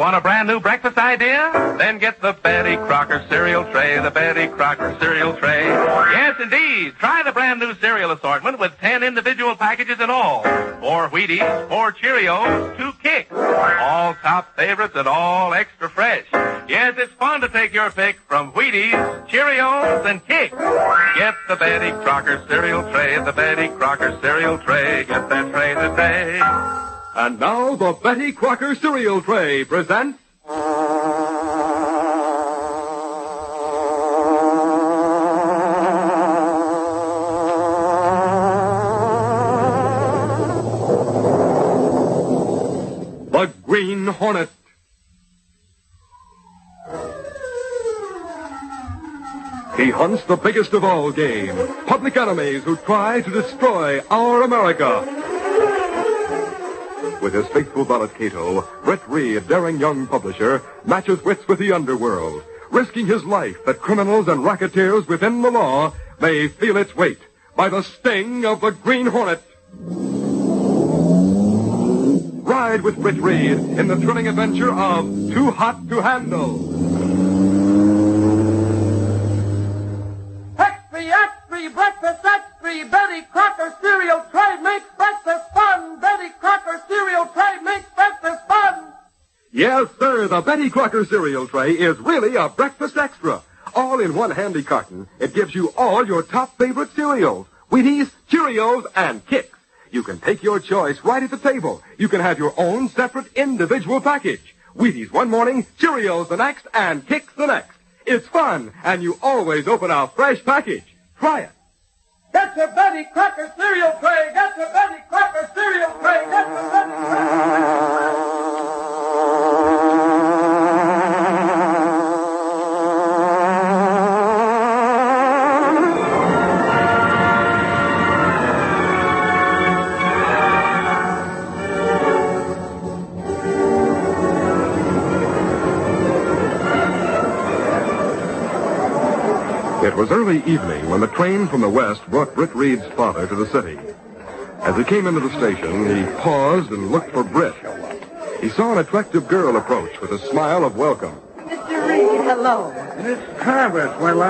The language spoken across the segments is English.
Want a brand new breakfast idea? Then get the Betty Crocker cereal tray, the Betty Crocker cereal tray. Yes, indeed. Try the brand new cereal assortment with 10 individual packages in all. 4 Wheaties, 4 Cheerios, 2 Kicks. All top favorites and all extra fresh. Yes, it's fun to take your pick from Wheaties, Cheerios, and Kicks. Get the Betty Crocker cereal tray, the Betty Crocker cereal tray. Get that tray today. And now the Betty Crocker cereal tray presents... The Green Hornet. He hunts the biggest of all game, public enemies who try to destroy our America. With his faithful valet Kato, Britt Reid, daring young publisher, matches wits with the Underworld, risking his life that criminals and racketeers within the law may feel its weight by the sting of the Green Hornet. Ride with Britt Reid in the thrilling adventure of Too Hot to Handle. Breakfast extra, Betty Crocker cereal tray makes breakfast fun. Betty Crocker cereal tray makes breakfast fun. Yes, sir, the Betty Crocker cereal tray is really a breakfast extra. All in one handy carton, it gives you all your top favorite cereals. Wheaties, Cheerios, and Kicks. You can take your choice right at the table. You can have your own separate individual package. Wheaties one morning, Cheerios the next, and Kicks the next. It's fun, and you always open a fresh package. Try it. Get your Betty Crocker cereal tray. Get your Betty Crocker cereal tray. Get your Betty Crocker. It was early evening when the train from the west brought Britt Reid's father to the city. As he came into the station, he paused and looked for Britt. He saw an attractive girl approach with a smile of welcome. Mr. Reid, hello. Miss Travis, well,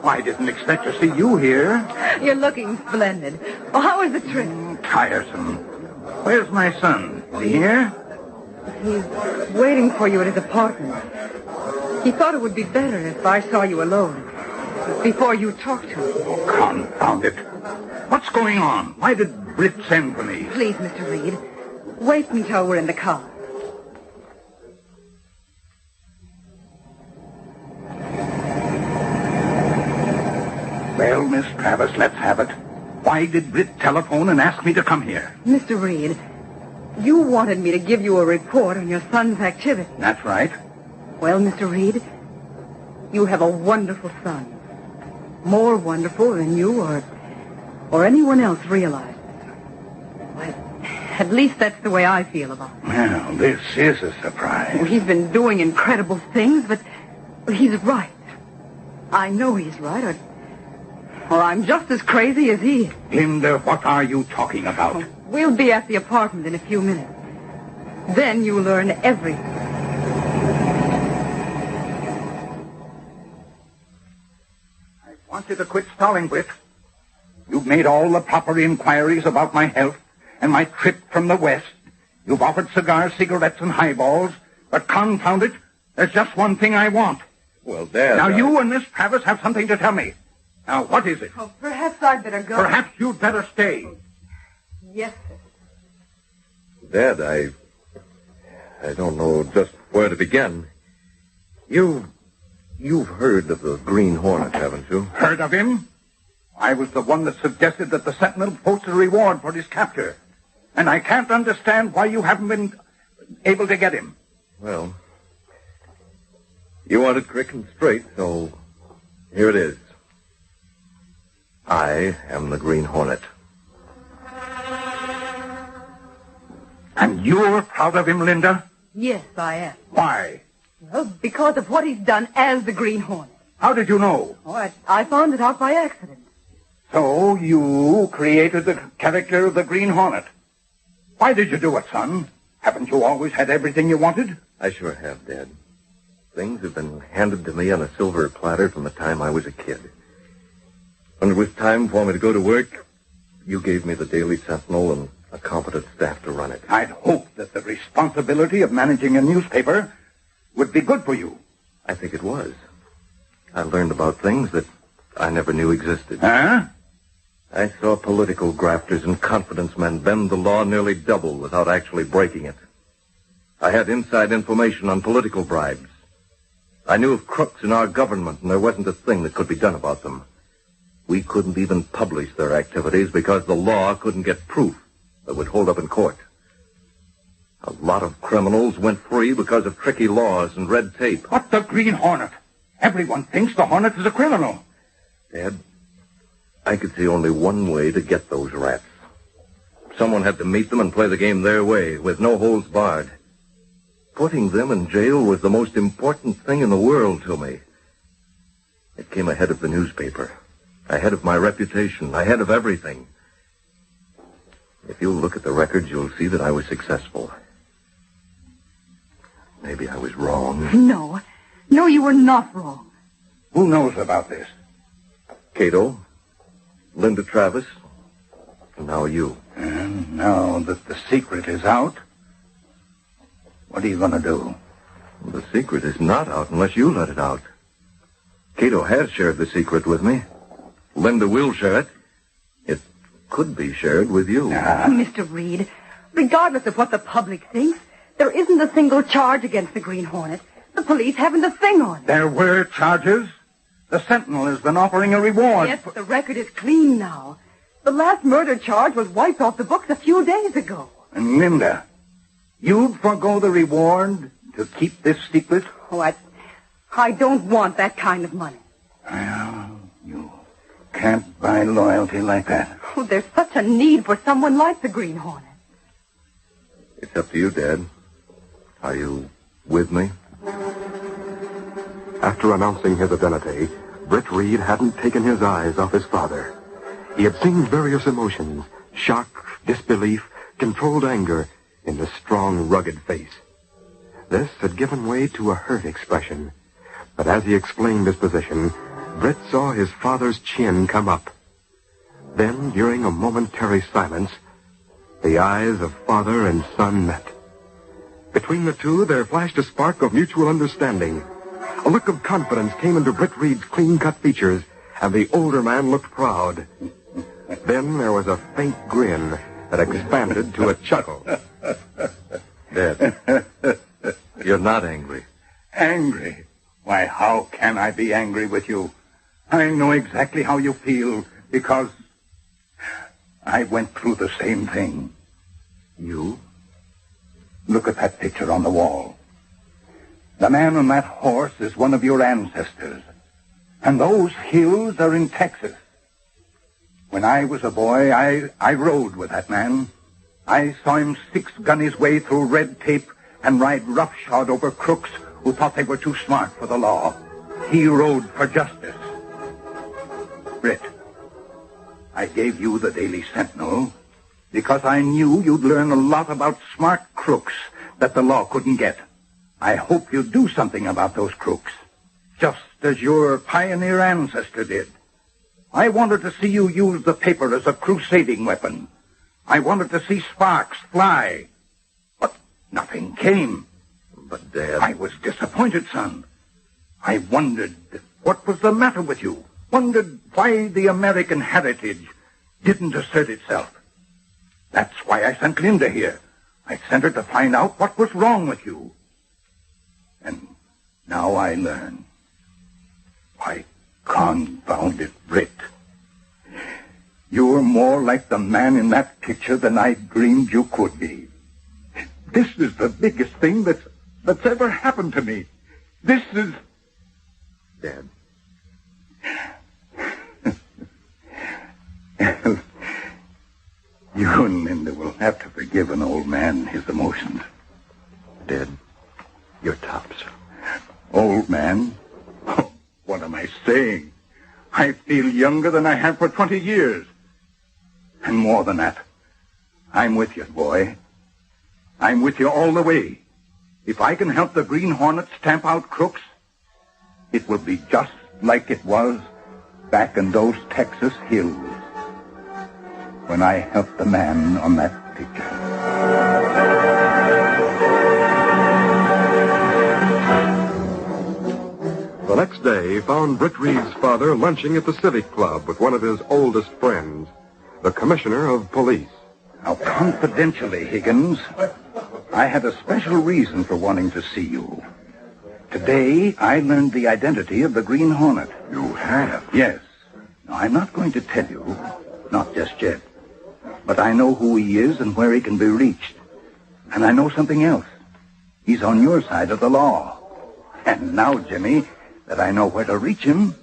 I didn't expect to see you here. You're looking splendid. Well, how was the trip? Tiresome. Where's my son? Is he here? He's waiting for you at his apartment. He thought it would be better if I saw you alone. Before you talk to him. Oh, confound it. What's going on? Why did Britt send for me? Please, Mr. Reid, wait until we're in the car. Well, Miss Travis, let's have it. Why did Britt telephone and ask me to come here? Mr. Reid, you wanted me to give you a report on your son's activity. That's right. Well, Mr. Reid, you have a wonderful son. More wonderful than you or anyone else realizes. Well, at least that's the way I feel about it. Well, this is a surprise. Well, he's been doing incredible things, but he's right. I know he's right, or I'm just as crazy as he is. Linda, what are you talking about? Oh, we'll be at the apartment in a few minutes. Then you'll learn everything. I want you to quit stalling, Britt. You've made all the proper inquiries about my health and my trip from the West. You've offered cigars, cigarettes, and highballs, but confound it, there's just one thing I want. Well, Dad... Now, you and Miss Travis have something to tell me. Now, what is it? Oh, perhaps I'd better go. Perhaps you'd better stay. Yes, sir. Dad, I don't know just where to begin. You've heard of the Green Hornet, haven't you? Heard of him? I was the one that suggested that the Sentinel post a reward for his capture. And I can't understand why you haven't been able to get him. Well, you want it quick and straight, so here it is. I am the Green Hornet. And you're proud of him, Linda? Yes, I am. Why? Well, because of what he's done as the Green Hornet. How did you know? Oh, I found it out by accident. So you created the character of the Green Hornet. Why did you do it, son? Haven't you always had everything you wanted? I sure have, Dad. Things have been handed to me on a silver platter from the time I was a kid. When it was time for me to go to work, you gave me the Daily Sentinel and a competent staff to run it. I'd hoped that the responsibility of managing a newspaper would be good for you. I think it was. I learned about things that I never knew existed. Huh? I saw political grafters and confidence men bend the law nearly double without actually breaking it. I had inside information on political bribes. I knew of crooks in our government, and there wasn't a thing that could be done about them. We couldn't even publish their activities because the law couldn't get proof that would hold up in court. A lot of criminals went free because of tricky laws and red tape. What the Green Hornet? Everyone thinks the Hornet is a criminal. Dad, I could see only one way to get those rats. Someone had to meet them and play the game their way, with no holds barred. Putting them in jail was the most important thing in the world to me. It came ahead of the newspaper, ahead of my reputation, ahead of everything. If you look at the records, you'll see that I was successful. Maybe I was wrong. No, you were not wrong. Who knows about this? Kato, Linda Travis, and now you. And now that the secret is out, what are you going to do? The secret is not out unless you let it out. Kato has shared the secret with me. Linda will share it. It could be shared with you. Mr. Reid, regardless of what the public thinks, there isn't a single charge against the Green Hornet. The police haven't a thing on it. There were charges. The Sentinel has been offering a reward. Yes, the record is clean now. The last murder charge was wiped off the books a few days ago. And Linda, you'd forego the reward to keep this secret? Oh, I don't want that kind of money. Well, you can't buy loyalty like that. Oh, there's such a need for someone like the Green Hornet. It's up to you, Dad. Are you with me? After announcing his identity, Britt Reid hadn't taken his eyes off his father. He had seen various emotions, shock, disbelief, controlled anger, in the strong, rugged face. This had given way to a hurt expression. But as he explained his position, Britt saw his father's chin come up. Then, during a momentary silence, the eyes of father and son met. Between the two, there flashed a spark of mutual understanding. A look of confidence came into Britt Reid's clean-cut features, and the older man looked proud. Then there was a faint grin that expanded to a chuckle. Dad, you're not angry. Angry? Why, how can I be angry with you? I know exactly how you feel, because I went through the same thing. You? Look at that picture on the wall. The man on that horse is one of your ancestors. And those hills are in Texas. When I was a boy, I rode with that man. I saw him six-gun his way through red tape and ride roughshod over crooks who thought they were too smart for the law. He rode for justice. Britt, I gave you the Daily Sentinel because I knew you'd learn a lot about smart crooks that the law couldn't get. I hope you do something about those crooks, just as your pioneer ancestor did. I wanted to see you use the paper as a crusading weapon. I wanted to see sparks fly. But nothing came. But, Dad... I was disappointed, son. I wondered what was the matter with you. Wondered why the American heritage didn't assert itself. That's why I sent Linda here. I sent her to find out what was wrong with you. And now I learn. Why, confound it, Britt. You're more like the man in that picture than I dreamed you could be. This is the biggest thing that's ever happened to me. This is... Dad. You and Linda will have to forgive an old man his emotions. Dad, you're tops. Old man? What am I saying? I feel younger than I have for 20 years. And more than that, I'm with you, boy. I'm with you all the way. If I can help the Green Hornet stamp out crooks, it will be just like it was back in those Texas hills when I helped the man on that picture. The next day found Britt Reid's father lunching at the Civic Club with one of his oldest friends, the Commissioner of Police. Now, confidentially, Higgins, I had a special reason for wanting to see you. Today, I learned the identity of the Green Hornet. You have? Yes. Now, I'm not going to tell you, not just yet. But I know who he is and where he can be reached. And I know something else. He's on your side of the law. And now, Jimmy, that I know where to reach him,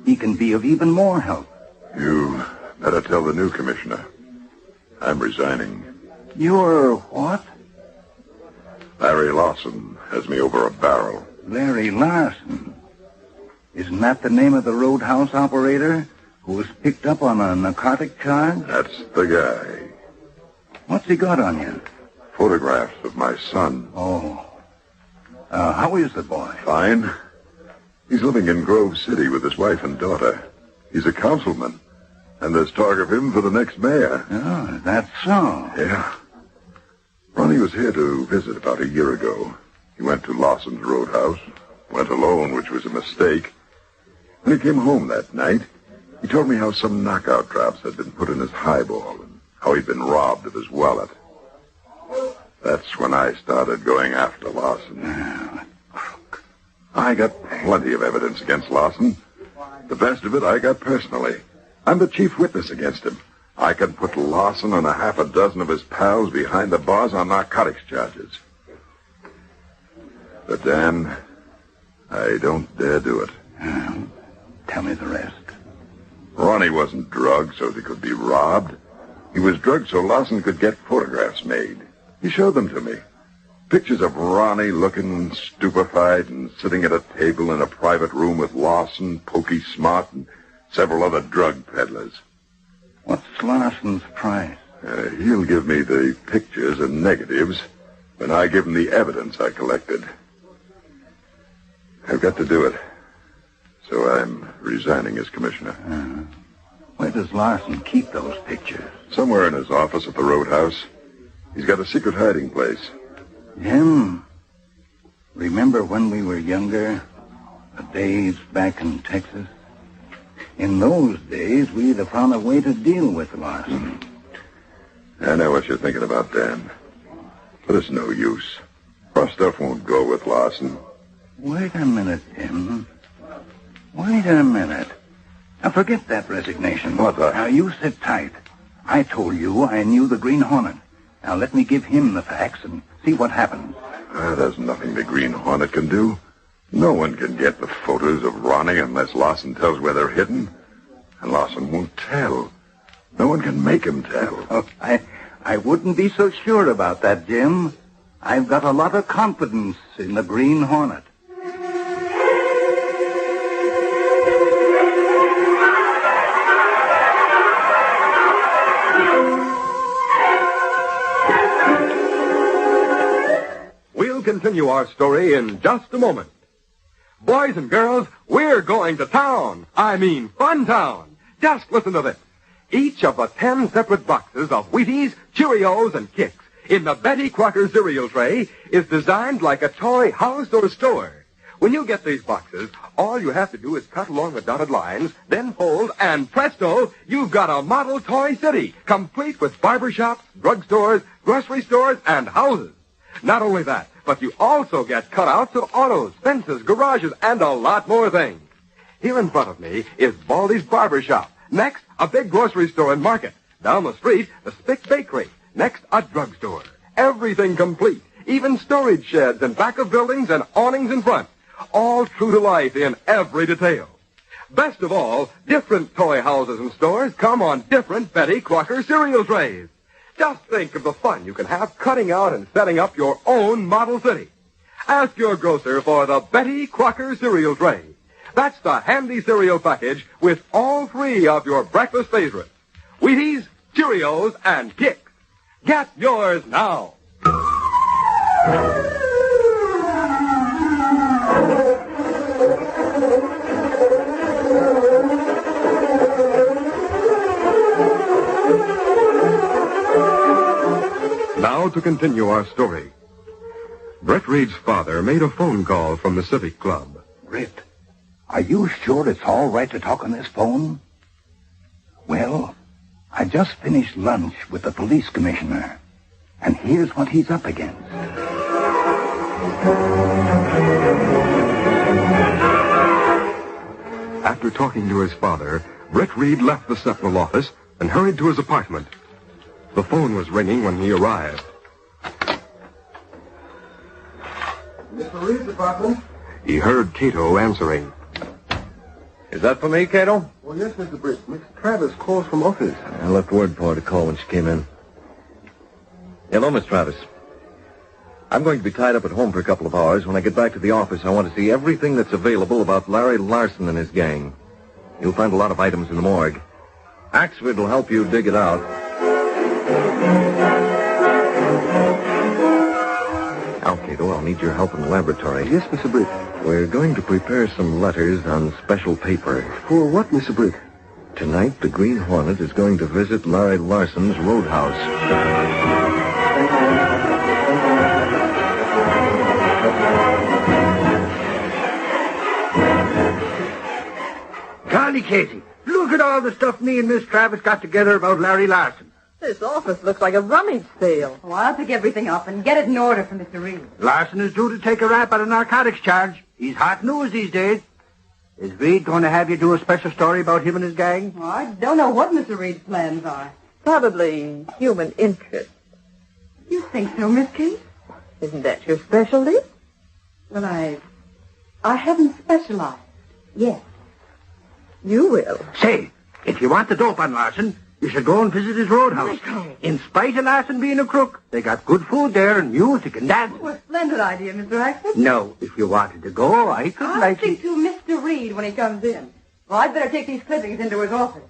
he can be of even more help. You better tell the new commissioner. I'm resigning. You're what? Larry Lawson has me over a barrel. Larry Larson. Isn't that the name of the roadhouse operator who was picked up on a narcotic charge? That's the guy. What's he got on you? Photographs of my son. Oh. How is the boy? Fine. He's living in Grove City with his wife and daughter. He's a councilman. And there's talk of him for the next mayor. Oh, that's so. Yeah. Ronnie was here to visit about a year ago. He went to Lawson's roadhouse. Went alone, which was a mistake. When he came home that night, he told me how some knockout drops had been put in his highball and how he'd been robbed of his wallet. That's when I started going after Lawson. I got plenty of evidence against Lawson. The best of it I got personally. I'm the chief witness against him. I can put Lawson and a half a dozen of his pals behind the bars on narcotics charges. But, Dan, I don't dare do it. Tell me the rest. Ronnie wasn't drugged so he could be robbed. He was drugged so Lawson could get photographs made. He showed them to me. Pictures of Ronnie looking stupefied and sitting at a table in a private room with Lawson, Pokey Smart, and several other drug peddlers. What's Larson's price? He'll give me the pictures and negatives when I give him the evidence I collected. I've got to do it. So I'm resigning as commissioner. Where does Larson keep those pictures? Somewhere in his office at the roadhouse. He's got a secret hiding place. Jim, remember when we were younger? The days back in Texas? In those days, we'd have found a way to deal with Larson. I know what you're thinking about, Dan. But it's no use. Our stuff won't go with Larson. Wait a minute, Jim. Wait a minute. Now, forget that resignation. What the? Now, you sit tight. I told you I knew the Green Hornet. Now, let me give him the facts and see what happens. There's nothing the Green Hornet can do. No one can get the photos of Ronnie unless Lawson tells where they're hidden. And Lawson won't tell. No one can make him tell. Oh, I wouldn't be so sure about that, Jim. I've got a lot of confidence in the Green Hornet. We'll continue our story in just a moment. Boys and girls, we're going to town. I mean Fun Town. Just listen to this. Each of the 10 separate boxes of Wheaties, Cheerios, and Kicks in the Betty Crocker cereal tray is designed like a toy house or store. When you get these boxes, all you have to do is cut along the dotted lines, then fold, and presto, you've got a model toy city, complete with barbershops, drugstores, grocery stores, and houses. Not only that, but you also get cutouts of autos, fences, garages, and a lot more things. Here in front of me is Baldy's Barber Shop. Next, a big grocery store and market. Down the street, the Spick Bakery. Next, a drugstore. Everything complete. Even storage sheds and back of buildings and awnings in front. All true to life in every detail. Best of all, different toy houses and stores come on different Betty Crocker cereal trays. Just think of the fun you can have cutting out and setting up your own model city. Ask your grocer for the Betty Crocker cereal tray. That's the handy cereal package with all 3 of your breakfast favorites. Wheaties, Cheerios, and Kicks. Get yours now. Now to continue our story. Britt Reid's father made a phone call from the Civic Club. Britt, are you sure it's all right to talk on this phone? Well, I just finished lunch with the police commissioner, and here's what he's up against. After talking to his father, Britt Reid left the Sentinel office and hurried to his apartment. The phone was ringing when he arrived. Mr. Reid's apartment? He heard Kato answering. Is that for me, Kato? Well, yes, Mr. Britt. Miss Travis calls from office. I left word for her to call when she came in. Hello, Miss Travis. I'm going to be tied up at home for a couple of hours. When I get back to the office, I want to see everything that's available about Larry Larson and his gang. You'll find a lot of items in the morgue. Axford will help you dig it out. Now, Kato, I'll need your help in the laboratory. Yes, Mr. Britt. We're going to prepare some letters on special paper. For what, Mr. Britt? Tonight, the Green Hornet is going to visit Larry Larson's roadhouse. Golly, Casey, look at all the stuff me and Miss Travis got together about Larry Larson. This office looks like a rummage sale. Well, I'll pick everything up and get it in order for Mr. Reid. Larson is due to take a rap on a narcotics charge. He's hot news these days. Is Reid going to have you do a special story about him and his gang? Well, I don't know what Mr. Reid's plans are. Probably human interest. You think so, Miss Kate? Isn't that your specialty? Well, I haven't specialized yet. You will. Say, if you want the dope on Larson, you should go and visit his roadhouse. In spite of Larson being a crook, they got good food there and music and dance. What a splendid idea, Mr. Axford. No, if you wanted to go, I could I'll like speak to Mr. Reid when he comes in. Well, I'd better take these clippings into his office.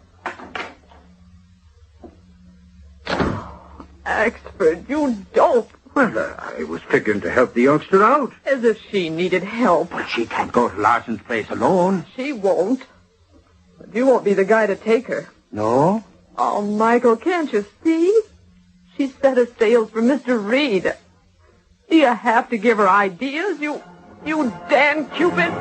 Axford, you dope. Well, I was figuring to help the youngster out. As if she needed help. But she can't go to Larson's place alone. She won't. But you won't be the guy to take her. No? Oh, Michael, can't you see? She set a sail for Mr. Reid. Do you have to give her ideas, you damn Cupid?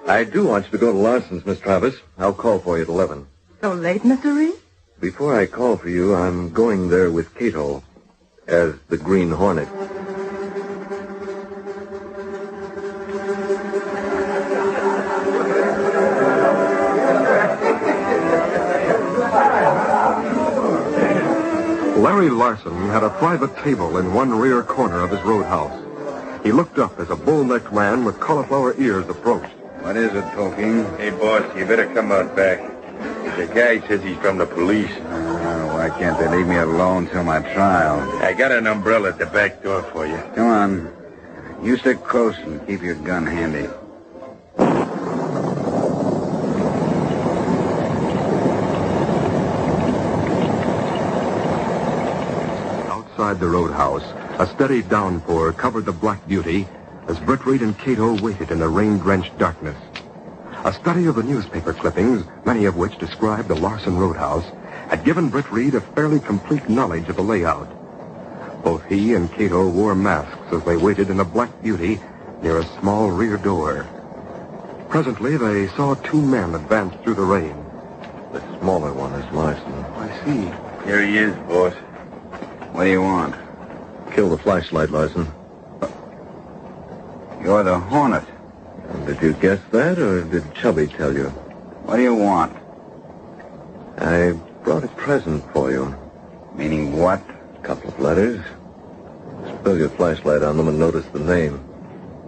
I do want you to go to Larson's, Miss Travis. I'll call for you at 11. So late, Mr. Reid? Before I call for you, I'm going there with Kato as the Green Hornet. Larry Larson had a private table in one rear corner of his roadhouse. He looked up as a bull-necked man with cauliflower ears approached. What is it, Poking? Hey, boss, you better come out back. The guy says he's from the police. Why can't they leave me alone till my trial? I got an umbrella at the back door for you. Come on. You stick close and keep your gun handy. Outside the roadhouse, a steady downpour covered the Black Beauty as Britt Reid and Kato waited in the rain-drenched darkness. A study of the newspaper clippings, many of which described the Larson Roadhouse, had given Britt Reid a fairly complete knowledge of the layout. Both he and Kato wore masks as they waited in the Black Beauty near a small rear door. Presently, they saw two men advance through the rain. The smaller one is Larson. I see. Here he is, boss. What do you want? Kill the flashlight, Larson. You're the Hornet. Did you guess that, or did Chubby tell you? What do you want? I brought a present for you. Meaning what? A couple of letters. Spill your flashlight on them and notice the name.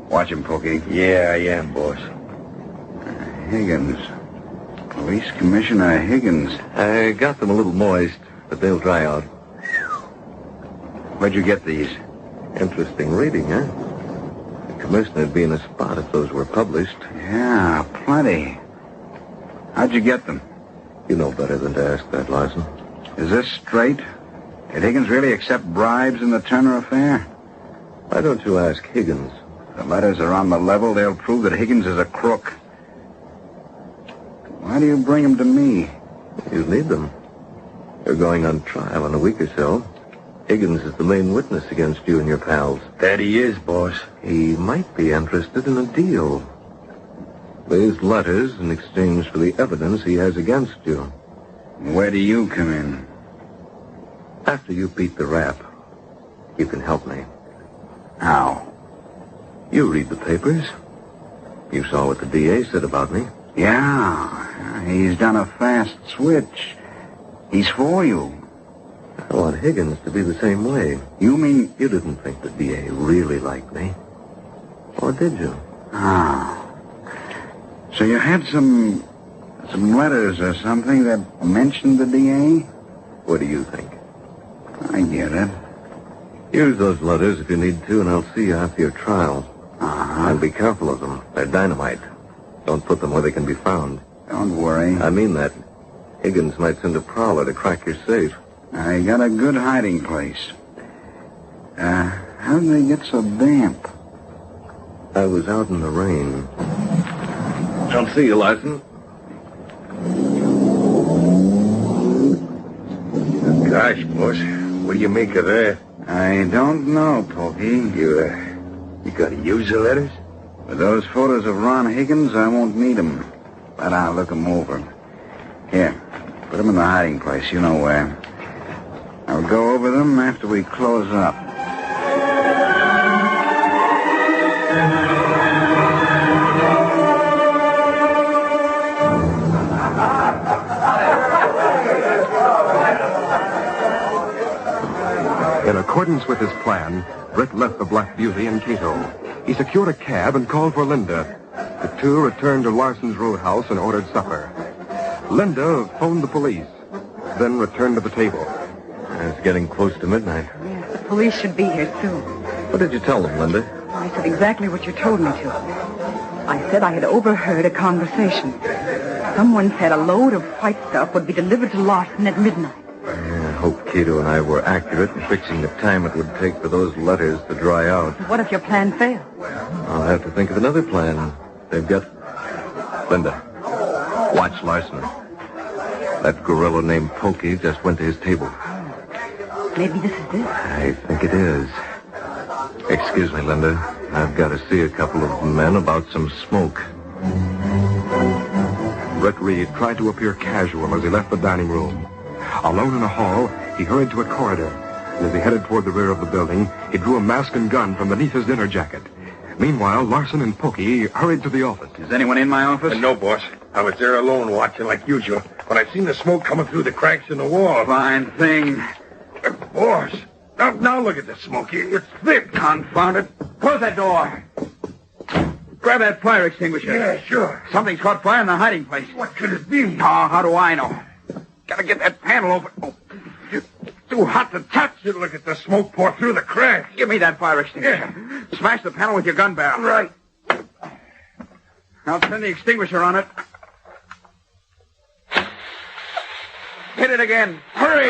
Watch him, Pokey. Yeah, I am, boss. Higgins. Police Commissioner Higgins. I got them a little moist, but they'll dry out. Where'd you get these? Interesting reading, huh? The commissioner'd be in a spot if those were published. Yeah, plenty. How'd you get them? You know better than to ask that, Larson. Is this straight? Did Higgins really accept bribes in the Turner affair? Why don't you ask Higgins? The letters are on the level. They'll prove that Higgins is a crook. Why do you bring him to me? You need them. You're going on trial in a week or so. Higgins is the main witness against you and your pals. That he is, boss. He might be interested in a deal. These letters in exchange for the evidence he has against you. Where do you come in? After you beat the rap, you can help me. How? You read the papers. You saw what the DA said about me. Yeah, he's done a fast switch. He's for you. I want Higgins to be the same way. You mean... You didn't think the DA really liked me. Or did you? Ah. So you had some letters or something that mentioned the DA? What do you think? I get it. Use those letters if you need to, and I'll see you after your trial. Uh-huh. And be careful of them. They're dynamite. Don't put them where they can be found. Don't worry. I mean that. Higgins might send a prowler to crack your safe. I got a good hiding place. How did they get so damp? I was out in the rain. I'll see you, Larson. Gosh, boss. What do you make of that? I don't know, Pokey. You gotta use the letters? With those photos of Ron Higgins, I won't need them. But I'll look them over. Here, put them in the hiding place. You know where. I'll go over them after we close up. In accordance with his plan, Britt left the Black Beauty in Kato. He secured a cab and called for Linda. The two returned to Larson's Roadhouse and ordered supper. Linda phoned the police, then returned to the table. It's getting close to midnight. Yes, the police should be here soon. What did you tell them, Linda? I said exactly what you told me to. I said I had overheard a conversation. Someone said a load of white stuff would be delivered to Larson at midnight. I hope Kato and I were accurate in fixing the time it would take for those letters to dry out. What if your plan fails? I'll have to think of another plan. They've got... Linda, watch Larson. That gorilla named Pokey just went to his table. Maybe this is it. I think it is. Excuse me, Linda. I've got to see a couple of men about some smoke. Britt Reid tried to appear casual as he left the dining room. Alone in a hall, he hurried to a corridor. And as he headed toward the rear of the building, he drew a mask and gun from beneath his dinner jacket. Meanwhile, Larson and Pokey hurried to the office. Is anyone in my office? No, boss. I was there alone watching like usual when I seen the smoke coming through the cracks in the wall. Fine thing. Boss, now look at the smoke. It's thick. Confound it. Close that door. Grab that fire extinguisher. Yeah, sure. Something's caught fire in the hiding place. What could it be? Oh, how do I know? Gotta get that panel open. Oh, It's too hot to touch. You look at the smoke pour through the cracks. give me that fire extinguisher. Smash the panel with your gun barrel. Right. I'll turn the extinguisher on it. Hit it again. Hurry!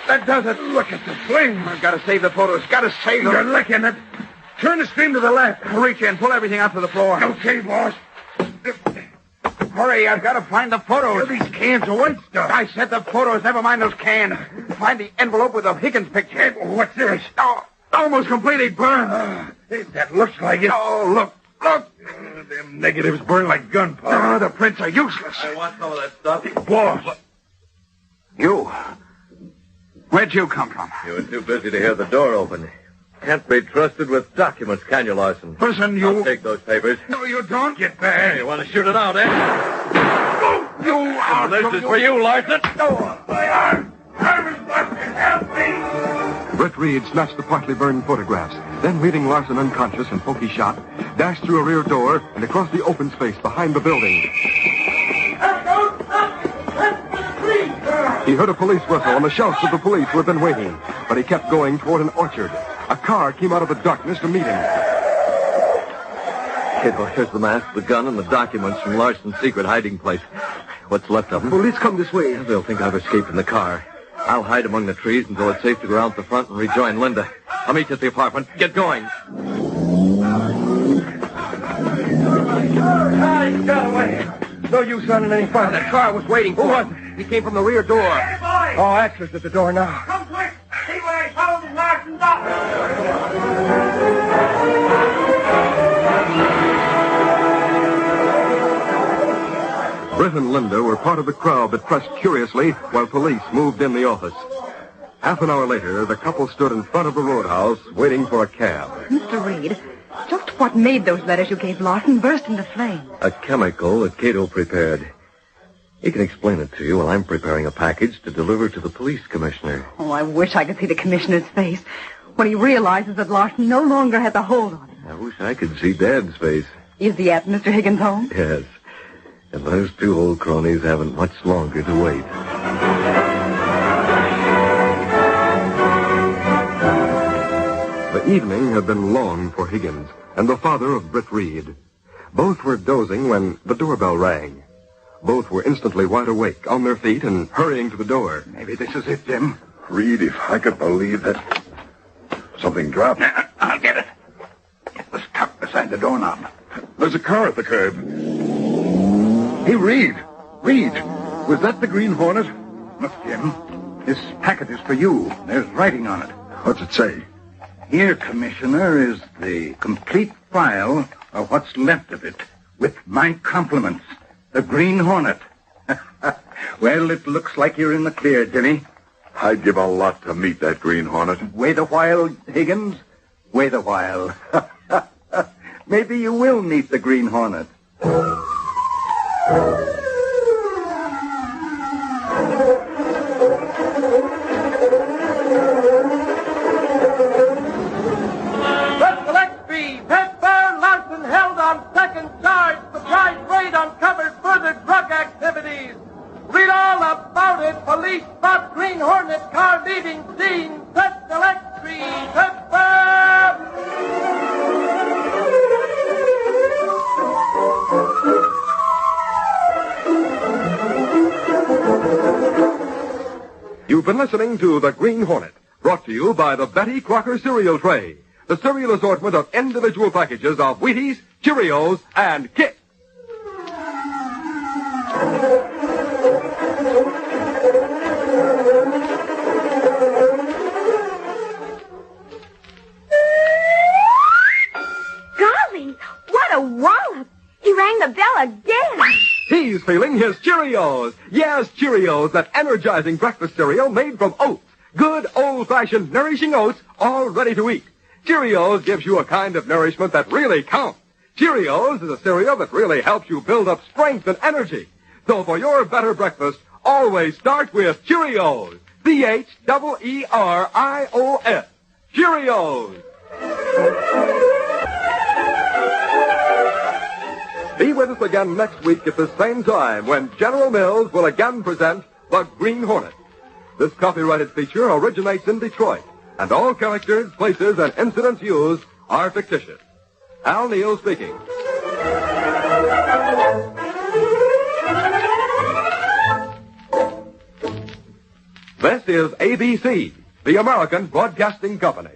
That does it. Look at the flame. I've got to save the photos. Got to save them. You're licking it. Turn the stream to the left. Reach in. Pull everything out to the floor. Okay, boss. Hurry. I've got to find the photos. These cans of white stuff. I said the photos. Never mind those cans. Find the envelope with the Higgins picture. Hey, what's this? Oh, almost completely burned. That looks like it. Oh, look. Look. Them negatives burn like gunpowder. Oh, the prints are useless. I want some of that stuff. Boss. You. Where'd you come from? You were too busy to hear the door open. Can't be trusted with documents, can you, Larson? Listen, you... I'll take those papers. No, you don't. Get back. Hey, you want to shoot it out, eh? You are... This is for you, Larson. No. My arm. Arm is busted. Help me. Britt Reid snatched the partly burned photographs, then leaving Larson unconscious and Pokey shot, dashed through a rear door and across the open space behind the building. He heard a police whistle and the shouts of the police who had been waiting, but he kept going toward an orchard. A car came out of the darkness to meet him. Kato, here's the mask, the gun, and the documents from Larson's secret hiding place. What's left of them? Police come this way. They'll think I've escaped in the car. I'll hide among the trees until it's safe to go out the front and rejoin Linda. I'll meet you at the apartment. Get going. He got away. No use running any farther. That car was waiting for us. He came from the rear door. Hey, boys! All access at the door now. Come quick! See where he found his Larson's office! Britt and Linda were part of the crowd that pressed curiously while police moved in the office. Half an hour later, the couple stood in front of the roadhouse waiting for a cab. Mr. Reid, just what made those letters you gave Larson burst into flame? A chemical that Kato prepared. He can explain it to you while I'm preparing a package to deliver to the police commissioner. Oh, I wish I could see the commissioner's face when he realizes that Larson no longer has a hold on him. I wish I could see Dad's face. Is he at Mr. Higgins' home? Yes. And those two old cronies haven't much longer to wait. The evening had been long for Higgins and the father of Britt Reid. Both were dozing when the doorbell rang. Both were instantly wide awake, on their feet, and hurrying to the door. Maybe this is it, Jim. Reid, if I could believe that something dropped. I'll get it. It was tucked beside the doorknob. There's a car at the curb. Hey, Reid. Reid, was that the Green Hornet? Look, Jim, this packet is for you. There's writing on it. What's it say? Here, Commissioner, is the complete file of what's left of it, with my compliments. The Green Hornet. Well, it looks like you're in the clear, Jimmy. I'd give a lot to meet that Green Hornet. Wait a while, Higgins. Wait a while. Maybe you will meet the Green Hornet. Read all about it. Police spot Green Hornet car leaving scene. Set select 3. You've been listening to The Green Hornet, brought to you by the Betty Crocker cereal tray, the cereal assortment of individual packages of Wheaties, Cheerios, and Kix. Golly, what a wallop! He rang the bell again. He's feeling his Cheerios. Yes, Cheerios, that energizing breakfast cereal made from oats. Good, old-fashioned, nourishing oats, all ready to eat. Cheerios gives you a kind of nourishment that really counts. Cheerios is a cereal that really helps you build up strength and energy. So for your better breakfast, always start with Cheerios. Cheerios. Cheerios. Be with us again next week at the same time when General Mills will again present The Green Hornet. This copyrighted feature originates in Detroit, and all characters, places, and incidents used are fictitious. Al Neal speaking. This is ABC, the American Broadcasting Company.